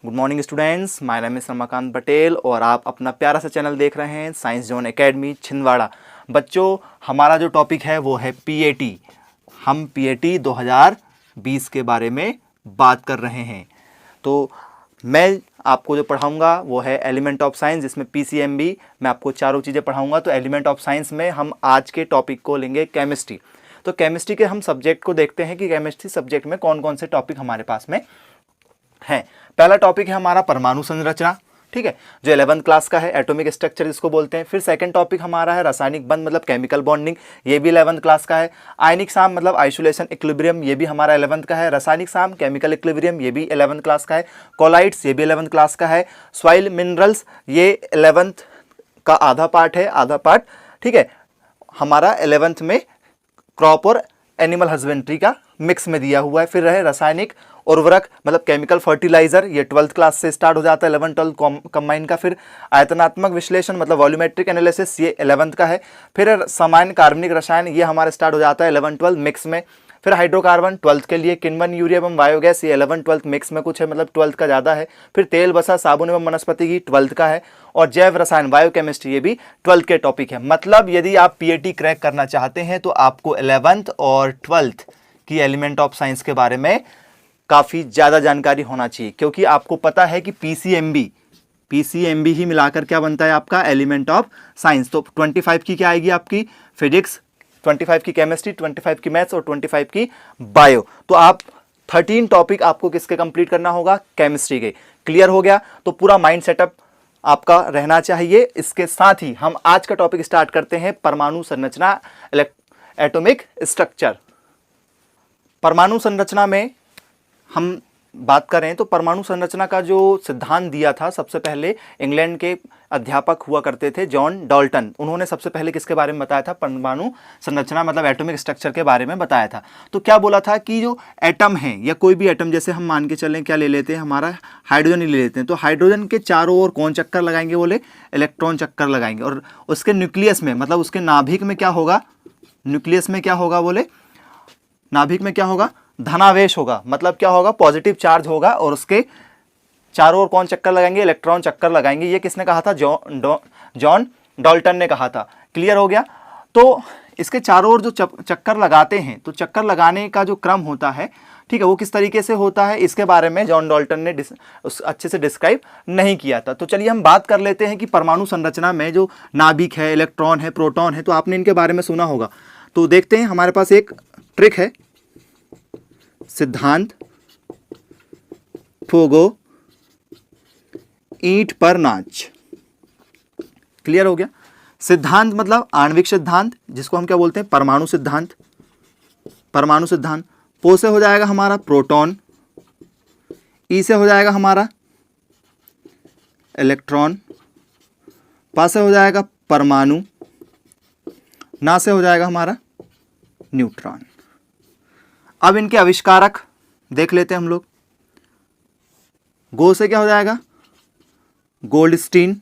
Good morning students, my name is Ramakant Patel और आप अपना प्यारा सा चैनल देख रहे हैं साइंस जोन एकेडमी छिंदवाड़ा। बच्चों, हमारा जो टॉपिक है वो है पीएटी। हम पीएटी 2020 के बारे में बात कर रहे हैं। तो मैं आपको जो पढ़ाऊंगा वो है एलिमेंट ऑफ साइंस, जिसमें पीसीएमबी मैं आपको चारों चीज़ें पढ़ाऊंगा। तो एलिमेंट ऑफ साइंस में हम आज के टॉपिक को लेंगे केमिस्ट्री। तो केमिस्ट्री के हम सब्जेक्ट को देखते हैं कि केमिस्ट्री सब्जेक्ट में कौन कौन से टॉपिक हमारे पास में हैं। पहला टॉपिक है हमारा परमाणु संरचना, ठीक है, जो 11th क्लास का है, एटॉमिक स्ट्रक्चर जिसको बोलते हैं। फिर सेकंड टॉपिक हमारा है रासायनिक बंध मतलब केमिकल बॉन्डिंग, ये भी 11th क्लास का है। आयनिक साम मतलब आइसोलेशन इक्विलिब्रियम, ये भी हमारा 11th का है। रासायनिक साम केमिकल इक्विलिब्रियम, ये भी 11th क्लास का है। कोलाइड्स, ये भी 11th क्लास का है। सॉइल मिनरल्स, ये 11th का आधा पार्ट है, आधा पार्ट, ठीक है। हमारा 11th में क्रॉप और एनिमल हस्बेंड्री का मिक्स में दिया हुआ है। फिर रहे रासायनिक उर्वरक मतलब केमिकल फर्टिलाइजर, ये 12th क्लास से स्टार्ट हो जाता है, 11 12 कंबाइन का। फिर आयतनात्मक विश्लेषण मतलब वॉल्यूमेट्रिक एनालिसिस, ये 11th का है। फिर सामान्य कार्बनिक रसायन, ये हमारा स्टार्ट हो जाता है 11 12 मिक्स में। फिर हाइड्रोकार्बन 12th के लिए, किण्वन यूरिया एवं बायोगैस, ये 11 12 मिक्स में कुछ है, मतलब 12th का ज़्यादा है। फिर तेल वसा साबुन एवं वनस्पति की 12th का है। और जैव रसायन बायोकेमिस्ट्री, ये भी 12th के टॉपिक है। मतलब यदि आप पीएटी क्रैक करना चाहते हैं तो आपको 11th और 12th की एलिमेंट ऑफ साइंस के बारे में काफ़ी ज़्यादा जानकारी होना चाहिए, क्योंकि आपको पता है कि पीसीएमबी ही मिलाकर क्या बनता है आपका एलिमेंट ऑफ साइंस। तो 25 की क्या आएगी आपकी फिजिक्स, 25 की केमिस्ट्री, 25 की मैथ्स और 25 की बायो। तो आप 13 टॉपिक आपको किसके कंप्लीट करना होगा, केमिस्ट्री के। क्लियर हो गया? तो पूरा माइंड सेटअप आपका रहना चाहिए। इसके साथ ही हम आज का टॉपिक स्टार्ट करते हैं, परमाणु संरचना, एटॉमिक स्ट्रक्चर। परमाणु संरचना में हम बात करें तो परमाणु संरचना का जो सिद्धांत दिया था सबसे पहले इंग्लैंड के अध्यापक हुआ करते थे जॉन डाल्टन। उन्होंने सबसे पहले किसके बारे में बताया था, परमाणु संरचना मतलब एटॉमिक स्ट्रक्चर के बारे में बताया था। तो क्या बोला था कि जो एटम है या कोई भी एटम, जैसे हम मान के चलें क्या ले लेते हैं, हमारा हाइड्रोजन ही ले लेते हैं। तो हाइड्रोजन के चारों ओर कौन चक्कर लगाएंगे, बोले इलेक्ट्रॉन चक्कर लगाएंगे। और उसके न्यूक्लियस में मतलब उसके नाभिक में क्या होगा, न्यूक्लियस में क्या होगा, बोले नाभिक में क्या होगा, धनावेश होगा। मतलब क्या होगा, पॉजिटिव चार्ज होगा। और उसके चारों ओर कौन चक्कर लगाएंगे, इलेक्ट्रॉन चक्कर लगाएंगे। ये किसने कहा था, जॉन डाल्टन ने कहा था। क्लियर हो गया? तो इसके चारों ओर जो चक्कर लगाते हैं, तो चक्कर लगाने का जो क्रम होता है, ठीक है, वो किस तरीके से होता है, इसके बारे में जॉन डाल्टन ने अच्छे से डिस्क्राइब नहीं किया था। तो चलिए हम बात कर लेते हैं कि परमाणु संरचना में जो नाभिक है, इलेक्ट्रॉन है, प्रोटॉन है, तो आपने इनके बारे में सुना होगा। तो देखते हैं, हमारे पास एक ट्रिक है, सिद्धांत फोगो ईंट पर नाच। क्लियर हो गया? सिद्धांत मतलब आणविक सिद्धांत, जिसको हम क्या बोलते हैं, परमाणु सिद्धांत। परमाणु सिद्धांत पो से हो जाएगा हमारा प्रोटॉन, ई से हो जाएगा हमारा इलेक्ट्रॉन, पा से हो जाएगा परमाणु, ना से हो जाएगा हमारा न्यूट्रॉन। अब इनके आविष्कारक देख लेते हैं हम लोग। गो से क्या हो जाएगा, गोल्डस्टीन।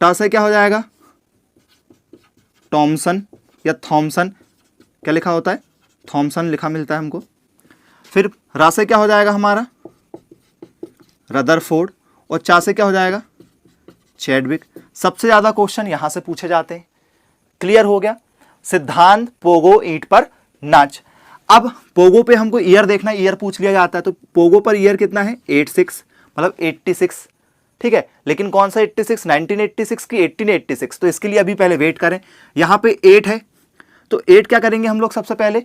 टा से क्या हो जाएगा, टॉमसन या थॉमसन, क्या लिखा होता है, थॉमसन लिखा मिलता है हमको। फिर रा से क्या हो जाएगा हमारा रदरफोर्ड। और चा से क्या हो जाएगा, चैडविक। सबसे ज्यादा क्वेश्चन यहां से पूछे जाते हैं। क्लियर हो गया? सिद्धांत पोगो ईंट पर नाच। अब पोगो पे हमको ईयर देखना, ईयर पूछ लिया जाता है। तो पोगो पर ईयर कितना है, 86 मतलब 86, ठीक है। लेकिन कौन सा 86, 1986 की 1886। तो इसके लिए अभी पहले वेट करें। यहाँ पे 8 है, तो 8 क्या करेंगे हम लोग, सबसे पहले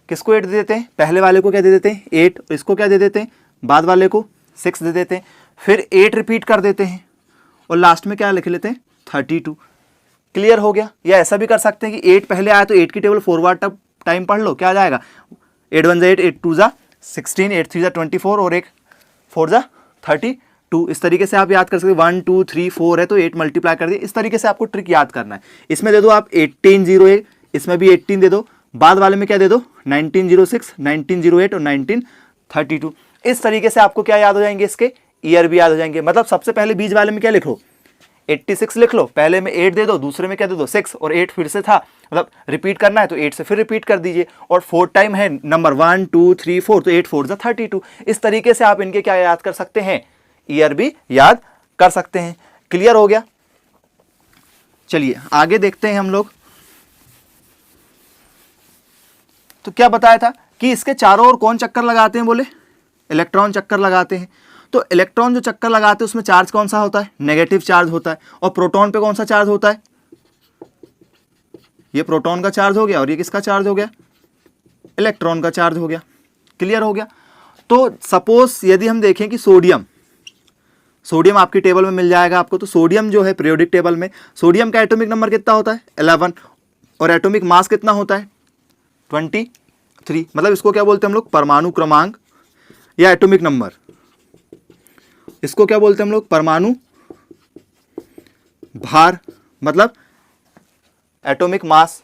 किसको 8 दे देते हैं, पहले वाले को क्या दे देते हैं 8, इसको क्या दे देते हैं, बाद वाले को 6 दे देते हैं। फिर 8 रिपीट कर देते हैं और लास्ट में क्या लिख लेते हैं, 32। क्लियर हो गया? या ऐसा भी कर सकते हैं कि 8 पहले आया तो 8 की टेबल फॉरवर्ड टाइम पढ़ लो, क्या आ जाएगा, 8 1 8, 8 2 16, 8 3 24 और 1 4 32। इस तरीके से आप याद कर सकते, 1 2 3 4 है तो 8 मल्टीप्लाई कर दिए। इस तरीके से आपको ट्रिक याद करना है। इसमें दे दो आप 1808, इसमें भी 18 दे दो, बाद वाले में क्या दे दो 1906, 1908 और 1932। इस तरीके से आपको क्या याद हो जाएंगे, इसके ईयर भी याद हो जाएंगे। मतलब सबसे पहले बीच वाले में क्या लिखो, 86 लिख लो, पहले में 8 दे दो, दूसरे में क्या दे दो 6, और 8 फिर से था, मतलब रिपीट करना है तो 8 से फिर रिपीट कर दीजिए, और 4 टाइम है नंबर 1 2 3 4, तो 8 4 जा 32। इस तरीके से आप इनके क्या याद कर सकते हैं, ईयर भी याद कर सकते हैं। क्लियर हो गया? चलिए आगे देखते हैं हम लोग। तो क्या बताया था कि इसके चारों ओर कौन चक्कर लगाते हैं, बोले इलेक्ट्रॉन चक्कर लगाते हैं। तो इलेक्ट्रॉन जो चक्कर लगाते हैं उसमें चार्ज कौन सा होता है, नेगेटिव चार्ज होता है। और प्रोटॉन पे कौन सा चार्ज होता है, ये प्रोटॉन का चार्ज हो गया, और ये किसका चार्ज हो गया, इलेक्ट्रॉन का चार्ज हो गया। क्लियर हो गया? तो सपोज यदि हम देखें कि सोडियम आपकी टेबल में मिल जाएगा आपको, तो सोडियम जो है पीरियोडिक टेबल में, सोडियम का एटॉमिक नंबर कितना होता है 11, और एटॉमिक मास कितना होता है 23। मतलब इसको क्या बोलते हैं हम लोग, परमाणु क्रमांक या एटॉमिक नंबर, इसको क्या बोलते हैं हम लोग, परमाणु भार, मतलब एटॉमिक मास।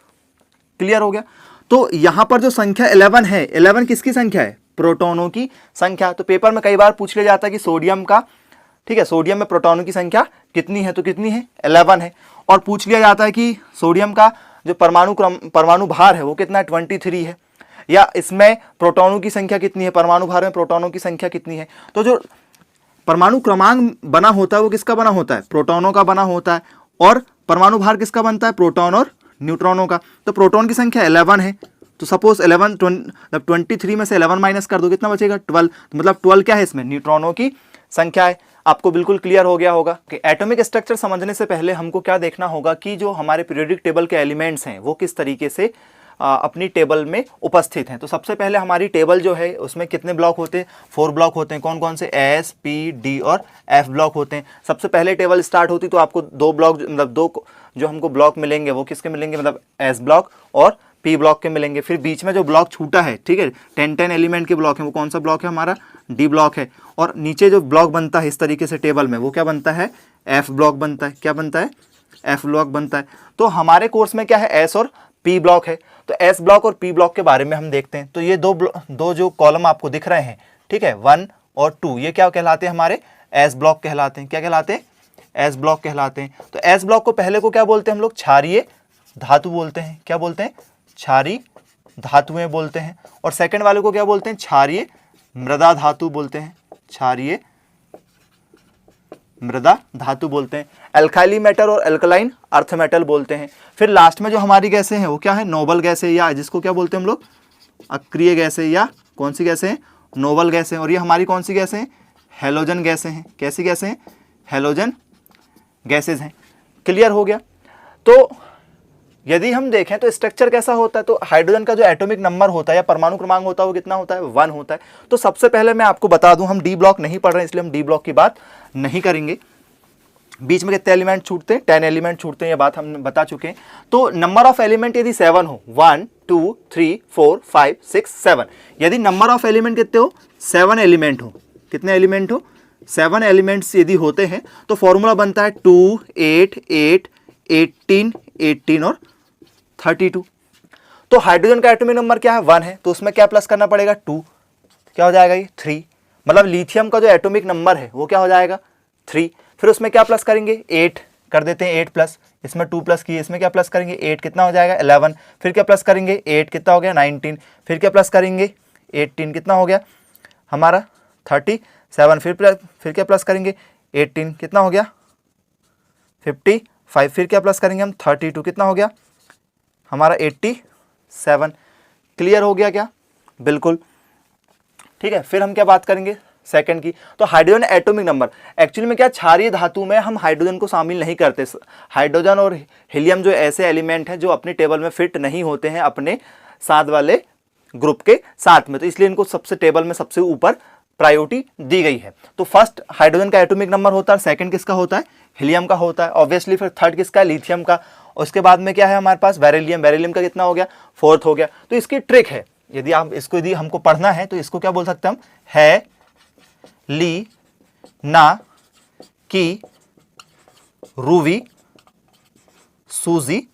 क्लियर हो गया? तो यहां पर जो संख्या 11 है, 11 किसकी संख्या है, प्रोटॉनों की संख्या। तो पेपर में कई बार पूछ लिया जाता है कि सोडियम का, ठीक है, सोडियम में प्रोटॉनों की संख्या कितनी है, तो कितनी है 11 है। और पूछ लिया जाता है कि सोडियम का जो परमाणु भार है वो कितना है 23 है, या इसमें प्रोटॉनों की संख्या कितनी है, परमाणु भार में प्रोटॉनों की संख्या कितनी है। तो जो परमाणु क्रमांक बना होता है वो किसका बना होता है, प्रोटॉनों का बना होता है। और परमाणु भार किसका बनता है, प्रोटॉन और न्यूट्रॉनों का। तो प्रोटॉन की संख्या 11 है, तो सपोज 23 में से 11 माइनस कर दो, कितना बचेगा 12, तो मतलब 12 क्या है इसमें, न्यूट्रॉनों की संख्या है। आपको बिल्कुल क्लियर हो गया होगा कि एटॉमिक स्ट्रक्चर समझने से पहले हमको क्या देखना होगा कि जो हमारे पीरियोडिक टेबल के एलिमेंट्स हैं वो किस तरीके से अपनी टेबल में उपस्थित हैं। तो सबसे पहले हमारी टेबल जो है उसमें कितने ब्लॉक होते हैं, 4 ब्लॉक होते हैं। कौन कौन से, एस पी डी और एफ ब्लॉक होते हैं। सबसे पहले टेबल स्टार्ट होती तो आपको 2 ब्लॉक, मतलब 2 जो हमको ब्लॉक मिलेंगे वो किसके मिलेंगे, मतलब एस ब्लॉक और पी ब्लॉक के मिलेंगे। फिर बीच में जो ब्लॉक छूटा है, ठीक है, 10 एलिमेंट के ब्लॉक है, वो कौन सा ब्लॉक है हमारा, डी ब्लॉक है। और नीचे जो ब्लॉक बनता है इस तरीके से टेबल में, वो क्या बनता है, एफ ब्लॉक बनता है। क्या बनता है, एफ ब्लॉक बनता है। तो हमारे कोर्स में क्या है, एस और पी ब्लॉक है। तो एस ब्लॉक और पी ब्लॉक के बारे में हम देखते हैं। तो ये दो जो कॉलम आपको दिख रहे हैं, ठीक है, 1 और 2, ये क्या कहलाते हैं, हमारे एस ब्लॉक कहलाते हैं। क्या कहलाते हैं, एस ब्लॉक कहलाते हैं। तो एस ब्लॉक को पहले को क्या बोलते हैं हम लोग, क्षारीय धातु बोलते हैं। क्या बोलते हैं, क्षारीय धातुएं बोलते हैं। और सेकंड वाले को क्या बोलते हैं, क्षारीय मृदा धातु बोलते हैं। क्षारीय मृदा धातु बोलते हैं। एल्काइली मेटल और एल्कलाइन अर्थ मेटल बोलते हैं। फिर लास्ट में जो हमारी गैसें हैं वो क्या है, नोबल गैसें, या जिसको क्या बोलते हैं हम लोग, अक्रिय गैसें, या कौन सी गैसें हैं, नोबल गैसें। और ये हमारी कौन सी गैसें हैं, हेलोजन गैसें हैं। कैसी गैसें हैं, हेलोजन गैसेज हैं। क्लियर हो गया? तो यदि हम देखें तो स्ट्रक्चर कैसा होता है, तो हाइड्रोजन का जो एटॉमिक नंबर होता है या परमाणु क्रमांक होता है वो कितना होता है, 1 होता है। तो सबसे पहले मैं आपको बता दूं, हम डी ब्लॉक नहीं पढ़ रहे हैं इसलिए हम डी ब्लॉक की बात नहीं करेंगे। बीच में कितने एलिमेंट छूटते हैं, 10 एलिमेंट छूटते हैं, ये बात हम बता चुके हैं। तो नंबर ऑफ एलिमेंट यदि 7 हो, 1 2 3 4 5 6 7, यदि नंबर ऑफ एलिमेंट कितने हो, 7 एलिमेंट हो, कितने एलिमेंट हो, 7 एलिमेंट्स यदि होते हैं तो फॉर्मूला बनता है 2 8 8 18 18 और 32। तो हाइड्रोजन का एटॉमिक नंबर क्या है, 1 है, तो उसमें क्या प्लस करना पड़ेगा, 2, क्या हो जाएगा ये 3। मतलब लिथियम का जो एटॉमिक नंबर है वो क्या हो जाएगा 3। फिर उसमें क्या प्लस करेंगे, 8 कर देते हैं, 8 प्लस, इसमें 2 प्लस किए, इसमें क्या प्लस करेंगे, 8 कितना हो जाएगा 11। फिर क्या प्लस करेंगे, 8 कितना हो गया 19। फिर क्या प्लस करेंगे, 18 कितना हो गया हमारा 37। फिर क्या प्लस करेंगे, 18 कितना हो गया 55। फिर क्या प्लस करेंगे हम, 32 कितना हो गया हमारा 87। क्लियर हो गया क्या, बिल्कुल ठीक है। फिर हम क्या बात करेंगे सेकंड की, तो हाइड्रोजन एटॉमिक नंबर। एक्चुअली में क्या, क्षारीय धातु में हम हाइड्रोजन को शामिल नहीं करते। हाइड्रोजन और हीलियम जो ऐसे एलिमेंट हैं जो अपनी टेबल में फिट नहीं होते हैं अपने साथ वाले ग्रुप के साथ में, तो इसलिए इनको सबसे टेबल में सबसे ऊपर प्रायोरिटी दी गई है। तो फर्स्ट हाइड्रोजन का एटॉमिक नंबर होता है, सेकंड किसका होता है, हीलियम का होता है ऑब्वियसली। फिर थर्ड किसका है, लिथियम का। और उसके बाद में क्या है हमारे पास, बेरिलियम। बेरिलियम का कितना हो गया, 4th हो गया। तो इसकी ट्रिक है, यदि आप इसको यदि हमको पढ़ना है तो इसको क्या बोल सकते हैं हम, है ली ना की रूवी सूजी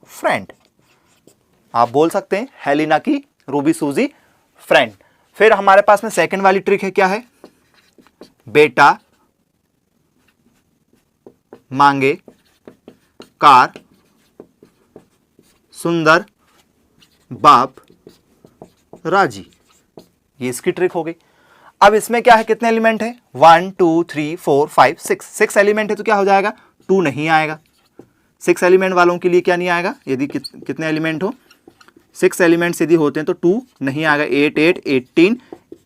फ्रेंड। आप बोल सकते हैं हेलिना की रूबी सूजी फ्रेंड। फिर हमारे पास में सेकंड वाली ट्रिक है, क्या है, बेटा मांगे कार सुंदर बाप राजी। ये इसकी ट्रिक हो गई। अब इसमें क्या है, कितने एलिमेंट है, 1 2 3 4 5 6, 6 एलिमेंट है तो क्या हो जाएगा, 2 नहीं आएगा। 6 एलिमेंट वालों के लिए क्या नहीं आएगा, यदि कितने एलिमेंट हो, 6 एलिमेंट्स यदि होते हैं तो 2 नहीं आएगा। 8 8 18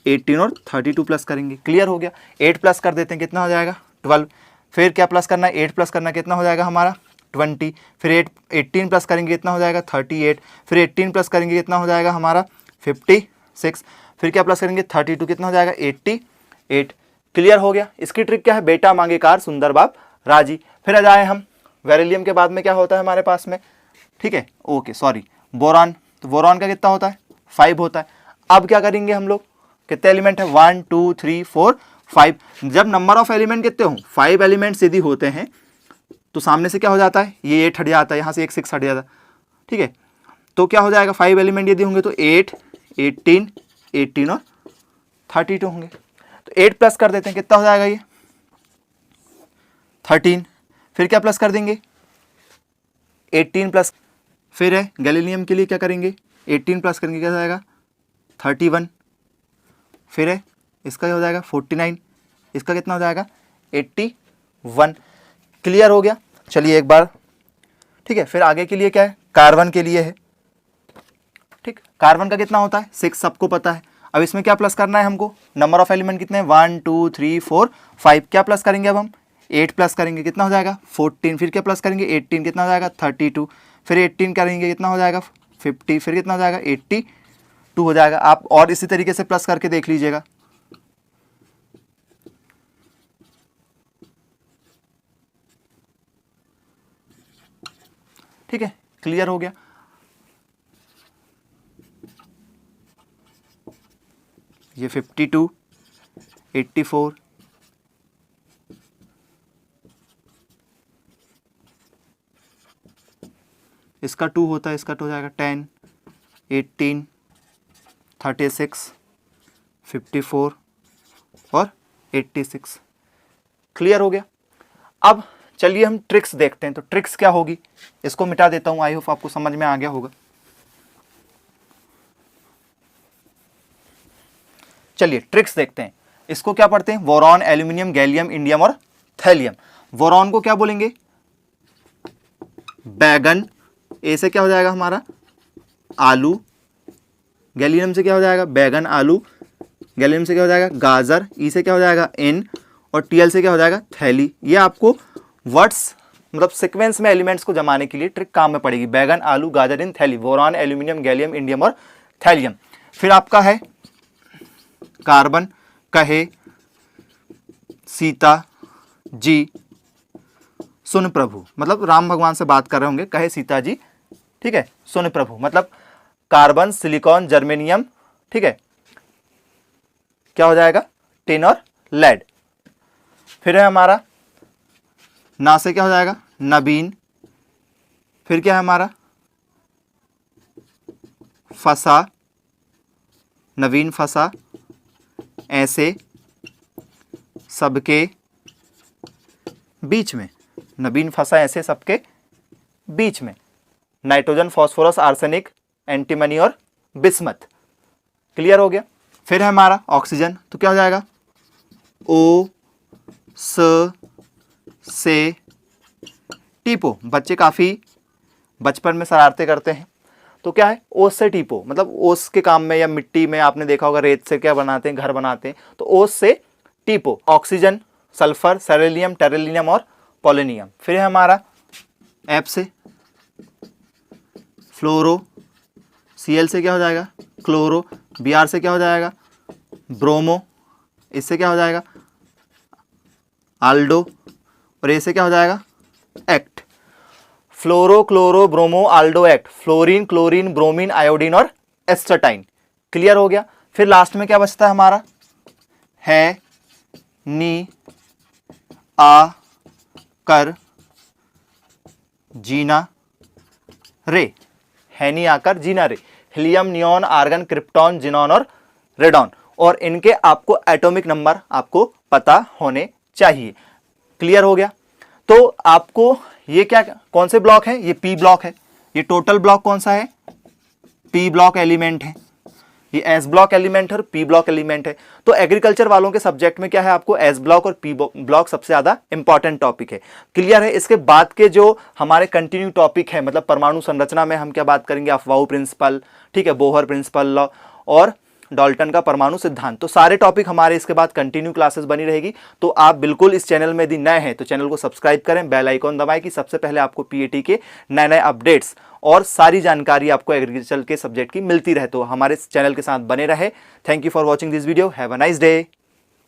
18 और 32 प्लस करेंगे, क्लियर हो गया। 8 प्लस कर देते हैं, कितना हो जाएगा 12। फिर क्या प्लस करना है, 8 प्लस करना कितना हो जाएगा हमारा 20। फिर 18 प्लस करेंगे कितना हो जाएगा 38। फिर 18 प्लस करेंगे कितना हो जाएगा हमारा 56। फिर क्या प्लस करेंगे 32, कितना हो जाएगा 88। क्लियर हो गया। इसकी ट्रिक क्या है, बेटा मांगे कार सुंदर बाप राजी। फिर आ जाए हम बेरिलियम के बाद में क्या होता है हमारे पास में, ठीक है, ओके सॉरी, बोरान। तो बोरान का कितना होता है 5 होता है। अब क्या करेंगे हम लोग, कितने एलिमेंट है 1 2 3 4 5। जब नंबर ऑफ एलिमेंट कितने हो 5 एलिमेंट्स यदि होते हैं तो सामने से क्या हो जाता है, ये 8 हट जाता है, यहाँ से एक 6 हट जाता है, ठीक है। तो क्या हो जाएगा 5 एलिमेंट यदि होंगे तो 8 18 18 और 32 होंगे। तो 8 प्लस कर देते हैं, कितना हो जाएगा ये 13। फिर क्या प्लस कर देंगे 18 प्लस, फिर है गैलीलियम के लिए क्या करेंगे 18 प्लस करेंगे, क्या हो जाएगा 31। फिर है इसका क्या हो जाएगा 49, इसका कितना हो जाएगा 81। क्लियर हो गया। चलिए एक बार, ठीक है। फिर आगे के लिए क्या है, कार्बन के लिए है, ठीक। कार्बन का कितना होता है 6, सबको पता है। अब इसमें क्या प्लस करना है हमको, नंबर ऑफ एलिमेंट कितने हैं 1 2 3 4 5। क्या प्लस करेंगे अब हम 8 प्लस करेंगे, कितना हो जाएगा 14। फिर क्या प्लस करेंगे 18, कितना हो जाएगा 32। फिर 18 करेंगे कितना हो जाएगा 50। फिर कितना हो जाएगा 82 हो जाएगा। आप और इसी तरीके से प्लस करके देख लीजिएगा। ठीक है, क्लियर हो गया। ये 52 84 इसका 2 होता है, इसका 2 हो जाएगा 10 18 36 54 और 86। क्लियर हो गया। अब चलिए हम ट्रिक्स देखते हैं। तो ट्रिक्स क्या होगी, इसको मिटा देता हूं, आई होप आपको समझ में आ गया होगा। चलिए ट्रिक्स देखते हैं। इसको क्या पढ़ते हैं, बोरॉन एल्यूमिनियम गैलियम इंडियम और थैलियम। बोरॉन को क्या बोलेंगे बैगन, ए से क्या हो जाएगा हमारा आलू, गैलियम से क्या हो जाएगा बैगन आलू, गैलियम से क्या हो जाएगा गाजर, ई से क्या हो जाएगा इन, और टीएल से क्या हो जाएगा थैली। ये आपको वर्ड्स मतलब सीक्वेंस में एलिमेंट्स को जमाने के लिए ट्रिक काम में पड़ेगी। बैगन आलू गाजर इन थैली, बोरॉन एल्यूमिनियम गैलियम इंडियम और थैलियम। फिर आपका है कार्बन, कहे सीता जी सुन प्रभु, मतलब राम भगवान से बात कर रहे होंगे, कहे सीता जी, ठीक है, सुन प्रभु मतलब कार्बन सिलिकॉन जर्मेनियम, ठीक है, क्या हो जाएगा टिन और लेड। फिर है हमारा ना से क्या हो जाएगा नवीन। फिर क्या है हमारा फसा, नवीन फसा, ऐसे सबके बीच में, नवीन फंसा ऐसे सबके बीच में। नाइट्रोजन फॉस्फोरस आर्सेनिक एंटीमनी और बिस्मथ। क्लियर हो गया। फिर है हमारा ऑक्सीजन, तो क्या हो जाएगा ओ स से टीपो। बच्चे काफ़ी बचपन में शरारतें करते हैं, तो क्या है ओस से टीपो, मतलब ओस के काम में या मिट्टी में आपने देखा होगा रेत से क्या बनाते हैं घर बनाते हैं, तो ओस से टीपो। ऑक्सीजन सल्फर सेरेलियम टेरेलियम और पोलोनियम। फिर है हमारा एफ से फ्लोरो, सीएल से क्या हो जाएगा क्लोरो, बीआर से क्या हो जाएगा ब्रोमो, इससे क्या हो जाएगा आल्डो, और ए से क्या हो जाएगा एक्ट। फ्लोरो क्लोरो ब्रोमो आल्डो एक्ट, फ्लोरीन क्लोरीन ब्रोमीन आयोडीन और एस्टरटाइन। क्लियर हो गया। फिर लास्ट में क्या बचता है हमारा है नी आ कर जीना रे, है नी आकर जीना रे। Helium neon argon krypton xenon और रेडॉन, और इनके आपको एटॉमिक नंबर आपको पता होने चाहिए। क्लियर हो गया। तो आपको ये क्या, कौन से ब्लॉक है, ये पी ब्लॉक है, ये टोटल ब्लॉक कौन सा है, पी ब्लॉक एलिमेंट है, ये एस ब्लॉक एलिमेंट है और पी ब्लॉक एलिमेंट है। तो एग्रीकल्चर वालों के सब्जेक्ट में क्या है, आपको एस ब्लॉक और पी ब्लॉक सबसे ज्यादा इंपॉर्टेंट टॉपिक है। क्लियर है। इसके बाद के जो हमारे कंटिन्यू टॉपिक है, मतलब परमाणु संरचना में हम क्या बात करेंगे, अफवाऊ प्रिंसिपल, ठीक है, बोहर प्रिंसिपल लॉ और डाल्टन का परमाणु सिद्धांत, तो सारे टॉपिक हमारे इसके बाद कंटिन्यू क्लासेस बनी रहेगी। तो आप बिल्कुल इस चैनल में यदि नए हैं तो चैनल को सब्सक्राइब करें, बेल आइकॉन दबाएं कि सबसे पहले आपको पीएटी के नए नए अपडेट्स और सारी जानकारी आपको एग्रीकल्चर के सब्जेक्ट की मिलती रहे। तो हमारे इस चैनल के साथ बने रहे। Thank you for watching this video. Have a nice day.